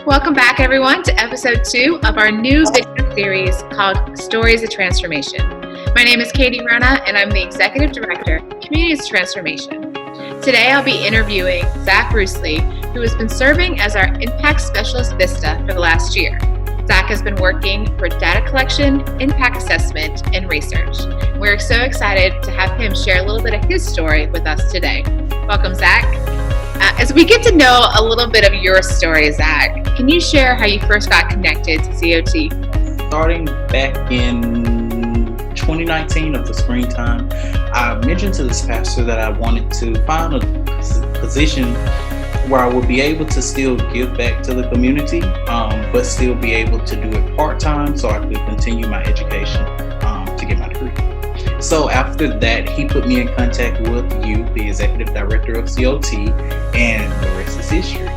Welcome back, everyone, to episode 2 of our new video series called Stories of Transformation. My name is Katie Rona, and I'm the Executive Director of Communities Transformation. Today, I'll be interviewing Zach Rusley, who has been serving as our Impact Specialist Vista for the last year. Zach has been working for data collection, impact assessment, and research. We're so excited to have him share a little bit of his story with us today. Welcome, Zach. As we get to know a little bit of your story, Zach, can you share how you first got connected to COT? Starting back in 2019 of the springtime, I mentioned to this pastor that I wanted to find a position where I would be able to still give back to the community, but still be able to do it part-time so I could continue my education to get my degree. So after that, he put me in contact with you, the Executive Director of COT, and the rest is history.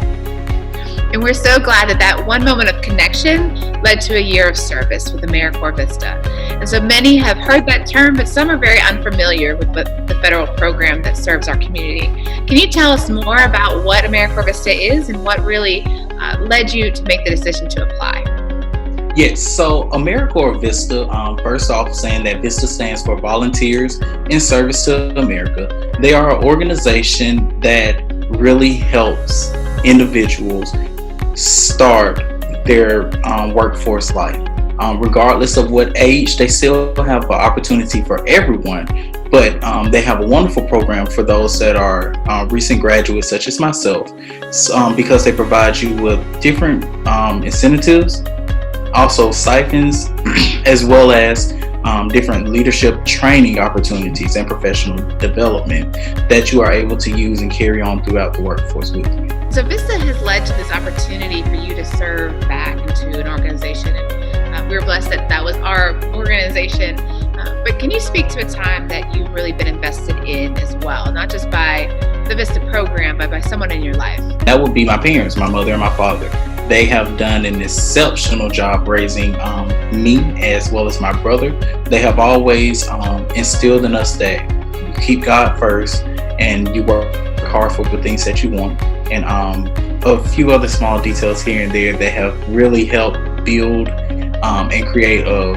And we're so glad that one moment of connection led to a year of service with AmeriCorps Vista. And so many have heard that term, but some are very unfamiliar with the federal program that serves our community. Can you tell us more about what AmeriCorps Vista is and what really led you to make the decision to apply? Yes, so AmeriCorps Vista, first off saying that Vista stands for Volunteers in Service to America. They are an organization that really helps individuals start their workforce life. Regardless of what age, they still have an opportunity for everyone, but they have a wonderful program for those that are recent graduates such as myself, because they provide you with different incentives, also stipends, as well as different leadership training opportunities and professional development that you are able to use and carry on throughout the workforce with you. So Vista has led to this opportunity for you to serve back into an organization, and we're blessed that was our organization. But can you speak to a time that you've really been invested in as well, not just by the Vista program, but by someone in your life? That would be my parents, my mother and my father. They have done an exceptional job raising me as well as my brother. They have always instilled in us that you keep God first and you work hard for the things that you want. And a few other small details here and there that have really helped build and create a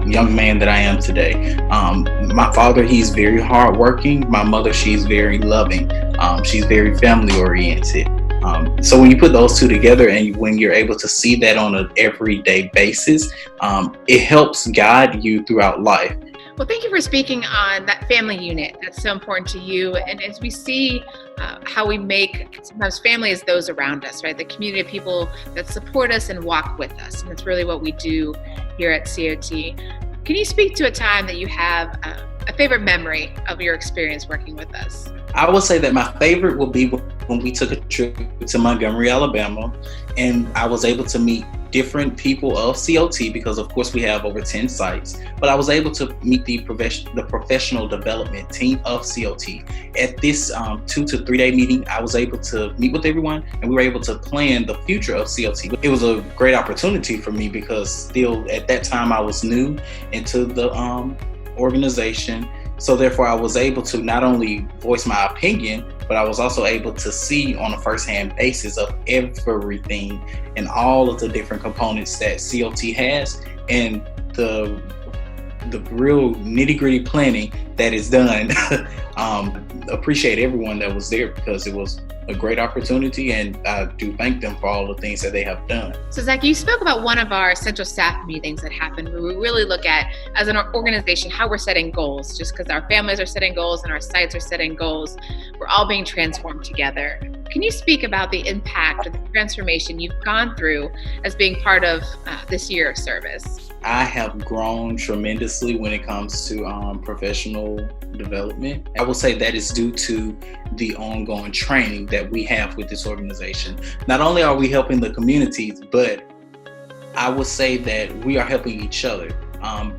young man that I am today. My father, he's very hardworking. My mother, she's very loving. She's very family oriented. So when you put those two together and when you're able to see that on an everyday basis, it helps guide you throughout life. Well, thank you for speaking on that family unit. That's so important to you. And as we see how we make sometimes family is those around us, right? The community of people that support us and walk with us. And that's really what we do here at COT. Can you speak to a time that you have a favorite memory of your experience working with us? I would say that my favorite will be when we took a trip to Montgomery, Alabama, and I was able to meet different people of COT because, of course, we have over 10 sites. But I was able to meet the professional development team of COT. At this 2 to 3 day meeting, I was able to meet with everyone, and we were able to plan the future of COT. It was a great opportunity for me because still at that time I was new into the organization. So therefore, I was able to not only voice my opinion, but I was also able to see on a first-hand basis of everything and all of the different components that COT has and the real nitty-gritty planning that is done. Appreciate everyone that was there because it was a great opportunity, and I do thank them for all the things that they have done. So Zach, you spoke about one of our central staff meetings that happened where we really look at, as an organization, how we're setting goals. Just because our families are setting goals and our sites are setting goals, we're all being transformed together. Can you speak about the impact or the transformation you've gone through as being part of this year of service? I have grown tremendously when it comes to professional development. I will say that is due to the ongoing training that we have with this organization. Not only are we helping the communities, but I would say that we are helping each other.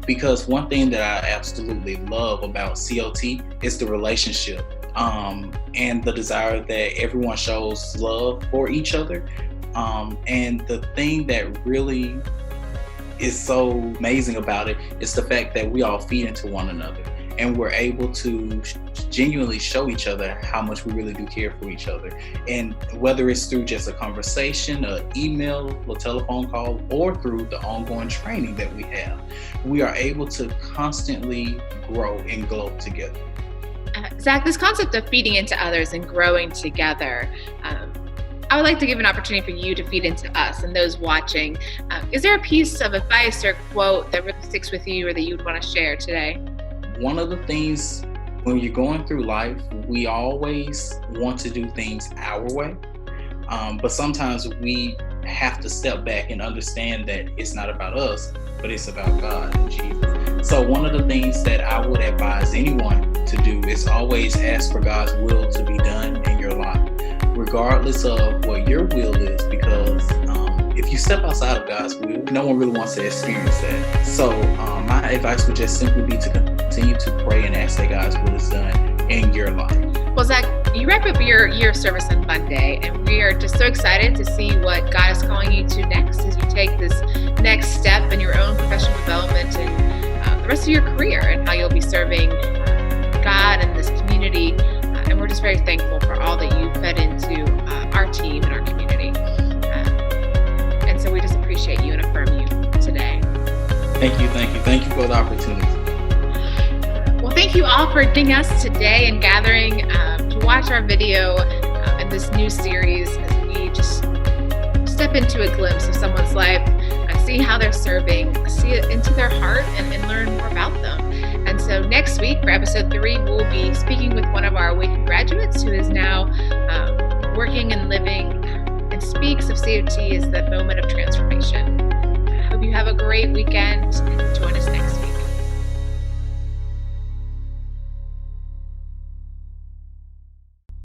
Because one thing that I absolutely love about COT is the relationship and the desire that everyone shows love for each other. And the thing that really is so amazing about it is the fact that we all feed into one another. and we're able to genuinely show each other how much we really do care for each other. And whether it's through just a conversation, an email, a telephone call, or through the ongoing training that we have, we are able to constantly grow and glow together. Zach, this concept of feeding into others and growing together, I would like to give an opportunity for you to feed into us and those watching. Is there a piece of advice or quote that really sticks with you or that you'd want to share today? One of the things when you're going through life, we always want to do things our way. But sometimes we have to step back and understand that it's not about us, but it's about God and Jesus. So one of the things that I would advise anyone to do is always ask for God's will to be done in your life, regardless of what your will is, because if you step outside of God's will, no one really wants to experience that. So my advice would just simply be to continue to pray and ask that God's will is done in your life. Well, Zach, you wrap up your year of service on Monday, and we are just so excited to see what God is calling you to next as you take this next step in your own professional development and the rest of your career, and how you'll be serving God and this community. And we're just very thankful for all that you fed into our team and our community. And so we just appreciate you and affirm you today. Thank you for the opportunity. Well, thank you all for joining us today and gathering to watch our video in this new series as we just step into a glimpse of someone's life, see how they're serving, see it into their heart, and learn more about them. And so next week for episode 3, we'll be speaking with one of our Awaken graduates who is now working and living and speaks of COT as that moment of transformation. I hope you have a great weekend.